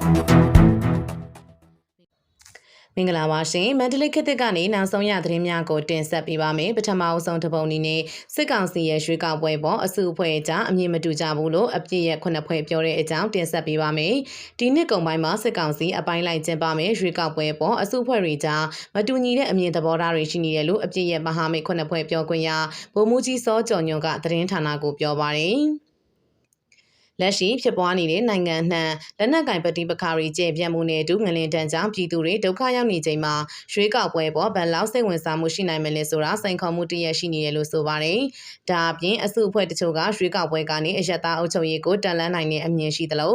မင်္ဂလာပါရှင်မန္တလေးခေတ်သစ်ကနေနောက်ဆုံးရသတင်းများကိုတင်ဆက်ပေးပါမယ်ပထမအဆုံးတစ်ပုံအနေနဲ့စစ်ကောင်စီရဲ့ရွေးကောက်ပွဲပေါ်အစုအဖွဲ့အကြားအမြင်မတူကြဘူးလို့အပြည့်ရဲ့ခုနှစ်ဖွဲ့ပြောတဲ့အကြောင်းတင်ဆက်ပေးပါမယ်ဒီနှစ်ကုန်ပိုင်းမှာစစ်ကောင်စီအပိုင်းလိုက်ကျင်းပမယ်ရွေးကောက်ပွဲပေါ်အစုအဖွဲ့တွေကြားမတူညီတဲ့အမြင်သဘောထားတွေရှိနေတယ်လို့အပြည့်ရဲ့မဟာမိတ်ခုနှစ်ဖွဲ့ပြောခွင့်ရဗိုလ်မှူးကြီးစောကျော်ညွန့်ကသတင်းဌာနကိုပြောပါတယ်လက်ရှိဖြစ်ပွားနေတဲ့နိုင်ငံနှံလက်နက်ကင်ပဋိပက္ခတွေကျေပြန့်မှုနဲ့အတူငလင်တန်းကြောင့်ပြည်သူတွေဒုက္ခရောက်နေချိန်မှာရွေးကောက်ပွဲပေါ်ဗန်လောက်စိတ်ဝင်စားမှုရှိနိုင်မယ်လဲဆိုတာစိန်ခေါ်မှုတရရှိနေတယ်လို့ဆိုပါတယ်။ဒါအပြင်အစုအဖွဲ့တချို့ကရွေးကောက်ပွဲကနေအယက်သားအုပ်ချုပ်ရေးကိုတန်လှန်နိုင်တဲ့အမြင်ရှိသလို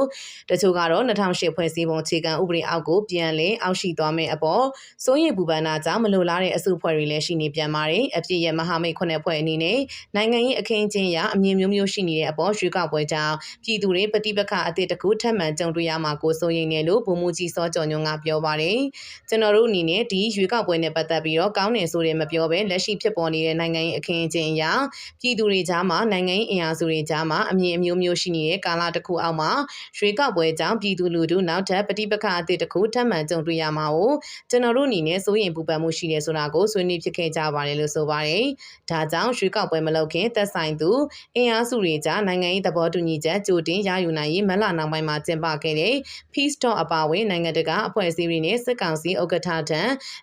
တချို့ကတော့2008ဖွဲ့စည်းပုံအခြေခံဥပဒေအောက်ကိုပြန်လည်အောက်ရှိသွားမယ့်အပေါ်စိုးရိမ်ပူပန်တာကြောင့်မလိုလားတဲ့အစုအဖွဲ့တွေလည်းရှိနေပြန်ပါတယ်။အပြည့်ရဲ့မဟာမိတ်ခုနှစ်ဖွဲ့အနေနဲ့နိုင်ငံရေးအခင်းအကျင်းအရအမြင်မျိုးမျိုးရှိနေတဲ့အပေါ်ရွေးကောက်ပွဲကြောင့်ပြည်သူတွေပဋိပက္ခအသစ်တစ်ခုထပ်မံကြုံတွေ့ရမှာကိုစိုးရိမ်နေလို့ဗိုလ်မှူးကြီးစောကျော်ညွန့်ကပြောပါတယ်။ကျွန်တော်တို့အနေနဲ့ဒီရွေးကောက်ပွဲနဲ့ပတ်သက်ပြီးတော့ကောင်းတယ်ဆိုတယ်မပြောဘဲလက်ရှိဖြစ်ပေါ်နေတဲ့နိုင်ငံရေးအခင်းအကျင်းအရာပြည်သူတွေကြားမှာနိုင်ငံရေးအင်အားစုတွေကြားမှာအမြင်အမျိုးမျိုးရှိနေတဲ့ကာလတစ်ခုအောက်မှာရွေးကောက်ပွဲကြောင့်ပြည်သူလူထုနောက်ထပ်ပဋိပက္ခအသစ်တစ်ခုထပ်မံကြုံတွေ့ရမှာကိုကျွန်တော်တို့အနေနဲ့စိုးရိမ်ပူပန်မှုရှိတယ်ဆိုတာကိုဆွေးနွေးဖြစ်ခဲ့ကြပါတယ်လို့ဆိုပါတယ်။ဒါကြောင့်ရွေးကောက်ပွဲမလုပ်ခင်သက်ဆိုင်သူအင်အားစုတွေကြားနိုင်ငံရေးသဘောတူညီချက်ကြိုတင်ရယူနိုင်ရေးမလနောက်ပိုင်းမှာကျင်းပခဲ့တဲ့ Peace Talk အပါအဝင်နိုင်ငံတကာအဖွဲ့အစည်းတွေနဲ့စစ်ကောင်စီဥက္ကဋ္ဌထံ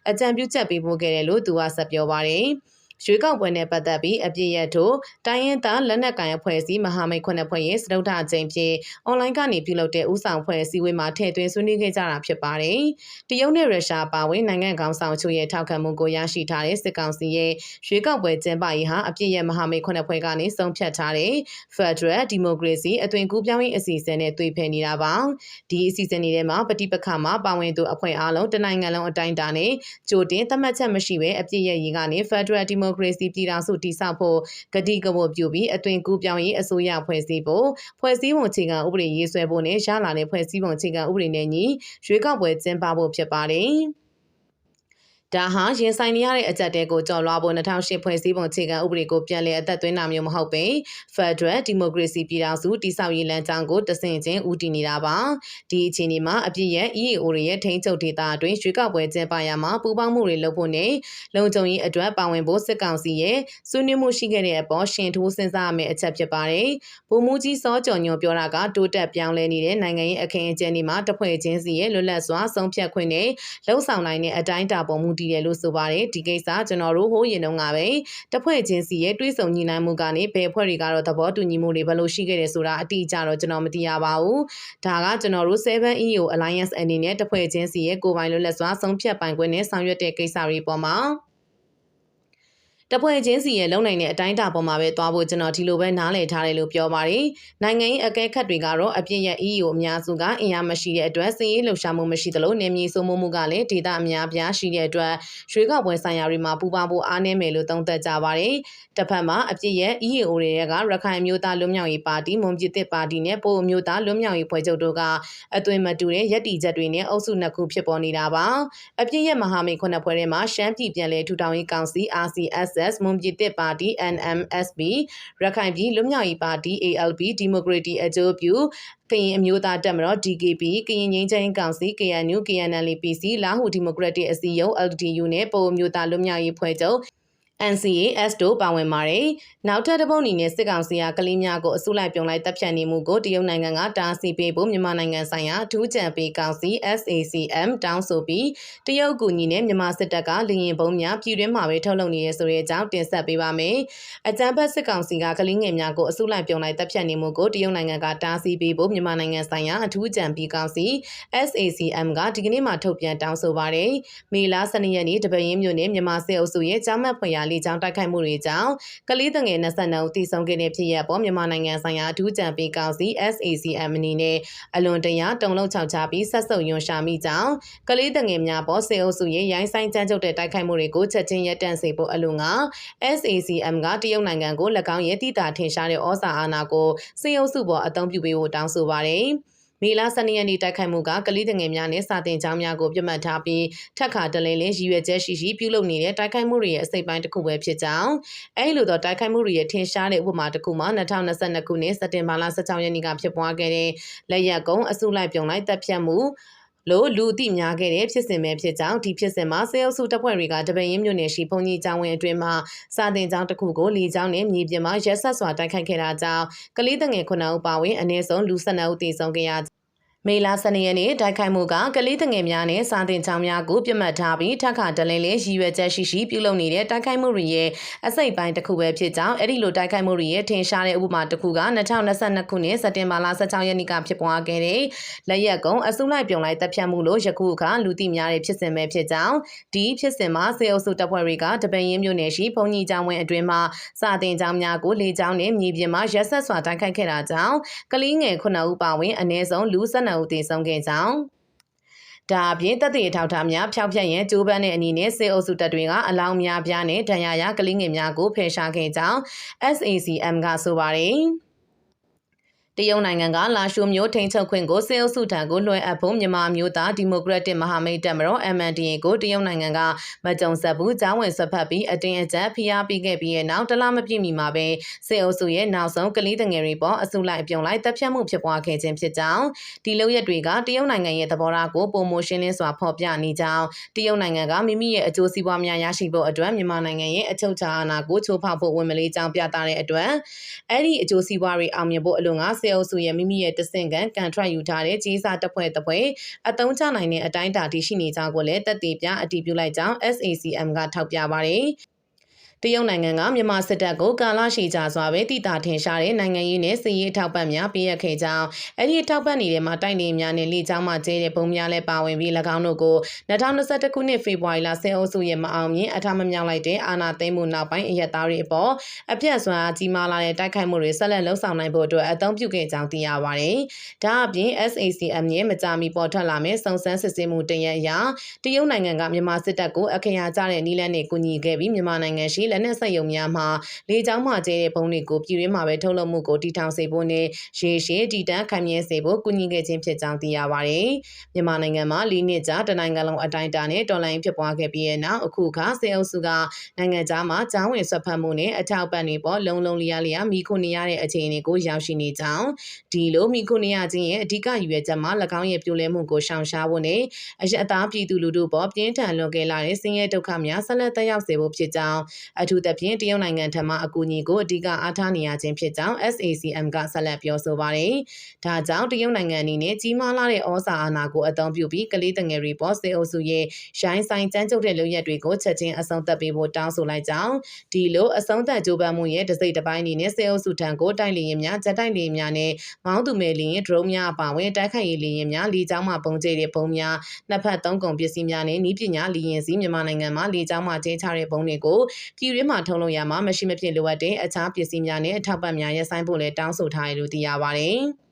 အကြံပြုချက်ပေးပို့ခဲ့တယ်လို့သူကဆက်ပြောပါတယ်။ရွေးကောက်ပွဲနဲ့ပတ်သက်ပြီးအပြည့်ရထို့တိုင်းရင်းသားလက်နက်ကိုင်အဖွဲ့အစည်းမဟာမိတ်ခုနှစ်ဖွဲ့ရဲ့စတုတ္ထအကြိမ်ဖြစ်အွန်လိုင်းကနေပြုလုပ်တဲ့ဥဆောင်ဖွဲ့အစည်းအဝေးမှာထည့်သွင်းဆွေးနွေးခဲ့ကြတာဖြစ်ပါတယ်။တရုတ်နဲ့ရုရှားပါဝင်နိုင်ငံကောင်ဆောင်ချို့ရဲ့ထောက်ခံမှုကိုရရှိထားတဲ့စစ်ကောင်စီရဲ့ရွေးကောက်ပွဲကျင်းပရေးဟာအပြည့်ရမဟာမိတ်ခုနှစ်ဖွဲ့ကနေဆုံးဖြတ်ထားတဲ့ Federal Democracy အသွင်ကူးပြောင်းရေးအစီအစဉ်နဲ့တွေ့ဖက်နေတာပါ။ဒီအစီအစဉ်တွေထဲမှာပဋိပက္ခမှာပါဝင်သူအဖွဲ့အားလုံးတနိုင်ငံလုံးအတိုင်းအတာနဲ့ကြိုတင်သတ်မှတ်ချက်မရှိဘဲအပြည့်ရရေးကနေ Federal Democracy ပြည်ထောင်စုတည်ဆောက်ဖို့ကတိကဝတ်ပြုပြီးအသွင်ကူးပြောင်းရေးအစိုးရဖွဲ့စည်းဖို့ဖွဲ့စည်းပုံအခြေခံဥပဒေရေးဆွဲဖို့နဲ့ရလာတဲ့ဖွဲ့စည်းပုံအခြေခံဥပဒေနဲ့ညီရွေးကောက်ပွဲကျင်းပဖို့ဖြစ်ပါတယ်။ဒါဟာရင်ဆိုင်နေရတဲ့အကြက်တဲကိုကြော်လွှားဖို့2008ဖွဲ့စည်းပုံအခြေခံဥပဒေကိုပြန်လည်အသက်သွင်းတာမျိုးမဟုတ်ပေ Federal Democracy ပြည်ထောင်စုတည်ဆောက်ရေးလမ်းကြောင်းကိုတဆင့်ချင်းဦးတည်နေတာပါဒီအခြေအနေမှာအပြည့်ရဲ့ EAO ရဲ့ထိန်းချုပ်ဒေသအတွင်းရွေးကောက်ပွဲကျင်းပရမှာပူးပေါင်းမှုတွေလုပ်ဖို့နဲ့လုံခြုံရေးအတွက်ပါဝင်ဖို့စစ်ကောင်စီရဲ့ဆွေးနွေးမှုရှိခဲ့တဲ့အပေါ်ရှင်ထိုးစဉ်းစားရမယ့်အချက်ဖြစ်ပါတယ်ဗိုလ်မှူးကြီးစောကျော်ညွန့်ပြောတာကတိုးတက်ပြောင်းလဲနေတဲ့နိုင်ငံရေးအခင်းအကျင်းတွေမှာတဖွဲ့ချင်းစီရဲ့လွတ်လပ်စွာဆုံးဖြတ်ခွင့်နဲ့လှုံ့ဆော်နိုင်တဲ့အတိုင်းအတာပေါ်မူတည်တယ်လို့ဆိုပါတယ်ဒီကိစ္စကျွန်တော်တို့ဟိုးရင်တုန်းကပဲတဖွဲ့ချင်းစီရဲ့တွေးဆုံညီနိုင်မှုကနေဘယ်ဖွဲ့တွေကတော့သဘောတူညီမှုတွေဘယ်လိုရှိခဲ့တယ်ဆိုတာအတိအကျတော့ကျွန်တော်မသိရပါဘူးဒါကကျွန်တော်တို့7 EO Alliance အနေနဲ့တဖွဲ့ချင်းစီရဲ့ကိုယ်ပိုင်လွတ်လပ်စွာဆုံးဖြတ်ပိုင်ခွင့်နဲ့ဆောင်ရွက်တဲ့ကိစ္စတွေပေါ်မှာတပွဲချင်းစီရဲ့လုံနိုင်တဲ့အတိုင်းအတာပေါ်မှာပဲသွားဖို့ကျွန်တော်ဒီလိုပဲနားလည်ထားတယ်လို့ပြောပါတယ်။နိုင်ငံရေးအကဲခတ်တွေကတော့အပြည့်ရဲ့ EU အများစုကအင်အားမရှိတဲ့အတွက်စည်ရေးလှုပ်ရှားမှုမရှိသလိုနေမြေစိုးမိုးမှုကလည်းဒေသအများပြားရှိတဲ့အတွက်ရွေးကောက်ပွဲဆိုင်ရာတွေမှာပူးပေါင်းဖို့အားနည်းမယ်လို့သုံးသပ်ကြပါတယ်။တစ်ဖက်မှာအပြည့်ရဲ့ EAO တွေကရခိုင်မျိုးသားလွတ်မြောက်ရေးပါတီမွန်ပြည်သစ်ပါတီနဲ့ပို့မျိုးသားလွတ်မြောက်ရေးဖွဲ့ချုပ်တို့ကအသွင်မတူတဲ့ရည်တည်ချက်တွေနဲ့အုပ်စုနှစ်ခုဖြစ်ပေါ်နေတာပါ။အပြည့်ရဲ့မဟာမိတ်ခုနှစ်ဖွဲ့ထဲမှာရှမ်းပြည်ပြည်လဲထူထောင်ရေးကောင်စီ RCSမွန်ပြည်သစ်ပါတီ NMSB ရခိုင်ပြည်လွတ်မြောက်ရေးပါတီ ALP ဒီမိုကရေတီအကျိုးပြုကရင်အမျိုးသားတပ်မတော် DKP ကရင်ငြိမ်းချမ်းရေးကောင်စီ KNU KNLA-PC လာဟုဒီမိုကရက်တစ်အစည်းအရုံး LDU နဲ့ပိုအမျိုးသားလွတ်မြောက်ရေးဖွဲ့ချုပ်NCAS တို့ပါဝင်ပါတယ်။နောက်ထပ်တစ်ပုဒ်အနေနဲ့စစ်ကောင်စီကကလေးများကိုအစုလိုက်ပြုံလိုက်တပ်ဖြတ်နေမှုကိုတရုတ်နိုင်ငံကတားဆီးပေးဖို့မြန်မာနိုင်ငံဆိုင်ရာအထူးကြံပေးကောင်စီ SACM တောင်းဆိုပြီးတရုတ်ကူညီနဲ့မြန်မာစစ်တပ်ကလေရင်ပုံးများပြည်တွင်းမှာပဲထုတ်လုပ်နေရဆိုတဲ့အကြောင်းတင်ဆက်ပေးပါမယ်။အကြမ်းဖက်စစ်ကောင်စီကကလေးငယ်များကိုအစုလိုက်ပြုံလိုက်တပ်ဖြတ်နေမှုကိုတရုတ်နိုင်ငံကတားဆီးပေးဖို့မြန်မာနိုင်ငံဆိုင်ရာအထူးကြံပေးကောင်စီ SACM ကဒီကနေ့မှထုတ်ပြန်တောင်းဆိုပါတယ်။မေလ12ရက်နေ့တပည့်ရင်းမြို့နယ်မြန်မာစစ်အုပ်စုရဲ့ကြားမှတ်ဖွယ်ရာလေကြောင်းတိုက်ခိုက်မှုတွေကြောင့်ကလေးငယ်22ဦးသေဆုံးခဲ့တဲ့ဖြစ်ရပ်ပေါ်မြန်မာနိုင်ငံဆိုင်ရာအထူးကြံပေးကောင်စီ SACM အနေနဲ့အလွန်တရာတုံ့လုံချောက်ချပြီးဆက်စုပ်ယွန်ရှာမိကြောင်းကလေးငယ်များပေါ်စစ်အုပ်စုရဲ့ရိုင်းဆိုင်ကြမ်းကြုတ်တဲ့တိုက်ခိုက်မှုတွေကိုချက်ချင်းရပ်တန့်စေဖို့အလို့ငါ SACM ကတရုတ်နိုင်ငံကို၎င်းရဲ့တိတာထင်ရှားတဲ့ဩဇာအာဏာကိုစစ်အုပ်စုပေါ်အသုံးပြုပေးဖို့တောင်းဆိုပါတယ် မေလ12ရက်နေ့တိုက်ခိုက်မှုကကလေးငယ်များနဲ့စာတင်ကျောင်းများကိုပြစ်မှတ်ထားပြီးထက်ခါတလဲလဲရည်ရွယ်ချက်ရှိပြုလုပ်နေတဲ့တိုက်ခိုက်မှုတွေရဲ့အစိပ်ပိုင်းတစ်ခုပဲဖြစ်ကြောင်းအဲဒီလိုတော့တိုက်ခိုက်မှုတွေရဲ့ထင်ရှားတဲ့ဥပမာတစ်ခုမှာ2022ခုနှစ်စက်တင်ဘာလ16ရက်နေ့ကဖြစ်ပွားခဲ့တဲ့လက်ရက်ကုန်းအစုလိုက်ပြုံလိုက်တပ်ဖြတ်မှုလို့လူအသိများခဲ့တဲ့ဖြစ်စဉ်ပဲဖြစ်ကြောင်းဒီဖြစ်စဉ်မှာစေအုပ်စုတပ်ဖွဲ့တွေကတပည့်ရင်းမြို့နယ်ရှိဘုံကြီးကျောင်းဝင်းအတွင်းမှာစာတင်ကျောင်းတစ်ခုကိုလေကျောင်းနဲ့မြေပြင်မှာရက်ဆက်စွာတိုက်ခိုက်ခဲ့တာကြောင့်ကလေးငယ်9ဦးပါဝင်အနည်းဆုံးလူ12ဦးသေဆုံးခဲ့ရမေလ12ရက်နေ့တိုက်ခိုက်မှုကကလေးငယ်များနဲ့စာတင်ကျောင်းများကိုပြစ်မှတ်ထားပြီးထက်ခါတလဲလဲရည်ရွယ်ချက်ရှိပြုလုပ်နေတဲ့တိုက်ခိုက်မှုတွေရဲ့အစိပ်ပိုင်းတစ်ခုပဲဖြစ်ကြောင်းအဲ့ဒီလိုတိုက်ခိုက်မှုတွေရဲ့ထင်ရှားတဲ့ဥပမာတစ်ခုက2022ခုနှစ်စက်တင်ဘာလ16ရက်နေ့ကဖြစ်ပွားခဲ့တဲ့လက်ရက်ကုန်းအစုလိုက်ပြုံလိုက်တပ်ဖြတ်မှုလို့ယခုအခါလူသိများတဲ့ဖြစ်စဉ်ပဲဖြစ်ကြောင်းဒီဖြစ်စဉ်မှာစေအုပ်စုတပ်ဖွဲ့တွေကတပည့်ရင်းမြို့နယ်ရှိဘုံကြီးကျောင်းဝင်းအတွင်းမှာစာတင်ကျောင်းများကိုလေကျောင်းနဲ့မြေပြင်မှာရက်ဆက်စွာတိုက်ခိုက်ခဲ့တာကြောင့်ကလေးငယ်9ဦးပါဝင်အနည်းဆုံးလူ12ဦးသေဆုံးခဲ့ကြောင်းဒါအပြင်တပ်တွေထောက်ထားများဖျောက်ဖျက်ရန်ကြိုးပမ်းတဲ့အနေနဲ့စေအုပ်စုတပ်တွေကအလောင်းများပြားနဲ့ဒဏ်ရာရကလေးငယ်များကိုဖယ်ရှားခဲ့ကြောင်း SACM ကဆိုပါတယ်တရုတ်နိုင်ငံကလာရှိုးမျိုးထိန်ချုပ်ခွင့်ကိုစေအုပ်စုထံကိုလွှဲအပ်ဖို့မြန်မာမျိုးသားဒီမိုကရက်တစ်မဟာမိတ်တပ်မတော် MNDAA ကိုတရုတ်နိုင်ငံကမကြုံဆက်ဘူးကြားဝင်ဆွတ်ဖက်ပြီးအတင်းအကျပ်ဖိအားပေးခဲ့ပြီးနောက်တလမပြည့်မီမှာပဲစေအုပ်စုရဲ့နောက်ဆုံးကလေးငယ်တွေပေါ်အစုလိုက်အပြုံလိုက်တပ်ဖြတ်မှုဖြစ်ပွားခဲ့ခြင်းဖြစ်ကြောင်းဒီလုပ်ရက်တွေကတရုတ်နိုင်ငံရဲ့သဘောထားကိုပုံမိုရှင်းလင်းစွာဖော်ပြနေကြောင်းတရုတ်နိုင်ငံကမိမိရဲ့အကျိုးစီးပွားများရရှိဖို့အတွက်မြန်မာနိုင်ငံရဲ့အချုပ်အခြာအာဏာကိုချိုးဖောက်ဖို့ဝန်မလေးကြောင်းပြသတဲ့အတွက်အဲ့ဒီအကျိုးစီးပွားတွေအောင်မြင်ဖို့အလို့ငါစေအုပ်စုရဲ့မိမိရဲ့တဆင့်ကန်ထရိုက်ယူထားတဲ့ကြီးစားတပ်ဖွဲ့အသုံးချနိုင်တဲ့အတိုင်းအတာထိရှိနေကြောင်းကိုလည်းတက်သေးပြအတည်ပြုလိုက်ကြောင်း SACM ကထောက်ပြပါတယ်တရုတ်နိုင်ငံကမြန်မာစစ်တပ်ကိုကာလရှည်ကြာစွာပဲတည်တာထင်ရှားတဲ့နိုင်ငံရေးနဲ့စစ်ရေးထောက်ပံ့များပေးရခဲ့ကြောင်းအဲ့ဒီထောက်ပံ့နေတဲ့မှာတိုက်လေများနဲ့လေကြောင်းမှကျဲတဲ့ပုံများလည်းပါဝင်ပြီး၎င်းတို့ကို2021ခုနှစ်ဖေဖော်ဝါရီလ10အုပ်စုရဲ့မအောင်မြင်အထမမြောက်လိုက်တဲ့အာဏာသိမ်းမှုနောက်ပိုင်းအရက်သားတွေအပေါ်အပြတ်စွမ်းအားကြီးမားလာတဲ့တိုက်ခိုက်မှုတွေဆက်လက်လှုပ်ဆောင်နိုင်ဖို့အတွက်အသုံးပြုခဲ့ကြောင်းသိရပါတယ်။ဒါအပြင် SACM ရဲ့မကြာမီပေါ်ထွက်လာမယ့်စုံစမ်းစစ်ဆေးမှုတရက်အရတရုတ်နိုင်ငံကမြန်မာစစ်တပ်ကိုအခရာကျတဲ့နည်းလမ်းနဲ့ကူညီခဲ့ပြီးမြန်မာနိုင်ငံရှိလက်နက်ဆက်ယုံများမှာလေကြောင်းမှကျဲတဲ့ဘုံတွေကိုပြည်တွင်းမှာပဲထုတ်လုပ်မှုကိုတည်ထောင်စေဖို့နဲ့ရေရှည်တည်တံ့ခိုင်မြဲစေဖို့ကူညီခဲ့ခြင်းဖြစ်ကြောင်းသိရပါတယ်။မြန်မာနိုင်ငံမှာ၄နှစ်ကြာတနိုင်ငံလုံးအတိုင်းအတာနဲ့တော်လှန်ရေးဖြစ်ပွားခဲ့ပြီးတဲ့နောက်အခုအခါစေအုပ်စုကနိုင်ငံခြားမှာကျောင်းဝင်ဆွတ်ဖက်မှုနဲ့အထောက်ပံ့တွေပေါ်လုံလျားမိခုနေရတဲ့အခြေအနေကိုရောက်ရှိနေကြောင်းဒီလိုမိခုနေရခြင်းရဲ့အဓိကရည်ရွယ်ချက်မှာ၎င်းရဲ့ပြိုလဲမှုကိုရှောင်ရှားဖို့နဲ့အရအသားပြည်သူလူထုပေါ်ပြင်းထန်လွန်ကဲလာတဲ့ဆင်းရဲဒုက္ခများဆက်လက်တက်ရောက်စေဖို့ဖြစ်ကြောင်းအထူးသဖြင့်တရုတ်နိုင်ငံထံမှအကူအညီကိုအဓိကအားထားနေရခြင်းဖြစ်ကြောင်း SACM ကဆက်လက်ပြောဆိုပါတယ်။ဒါကြောင့်တရုတ်နိုင်ငံအနေနဲ့ကြီးမားလာတဲ့ဩဇာအာဏာကိုအသုံးပြုပြီးကလေးငယ်တွေပေါ်စေအုပ်စုရဲ့ရိုင်းဆိုင်ကြမ်းကြုတ်တဲ့လုပ်ရက်တွေကိုချက်ချင်းအဆုံးသတ်ပေးဖို့တောင်းဆိုလိုက်ကြောင်းဒီလိုအဆုံးသတ်ကြိုးပမ်းမှုရဲ့တစိမ့်တစ်ပိုင်းအနေနဲ့စေအုပ်စုထံကိုတိုက်လေရင်များဂျက်တိုက်လေရင်များနဲ့မောင်းသူမဲ့လေရင်ဒရုန်းများအပါအဝင်တိုက်ခိုက်ရေးလေရင်များလေကြောင်းမှပုံကျဲတဲ့ဘုံများနှစ်ဖက်သုံးကုန်ပစ္စည်းများနဲ့ဤပညာလေရင်စီမြန်မာနိုင်ငံမှာလေကြောင်းမှကျဲချတဲ့ဘုံတွေကိုပြည်တွင်းမှာထုတ်လုပ်ရမှာမရှိမဖြစ်လိုအပ်တဲ့အခြားပစ္စည်းများနဲ့အထောက်ပံ့များရပ်ဆိုင်းဖို့လည်းတောင်းဆိုထားတယ်လို့သိရပါတယ်။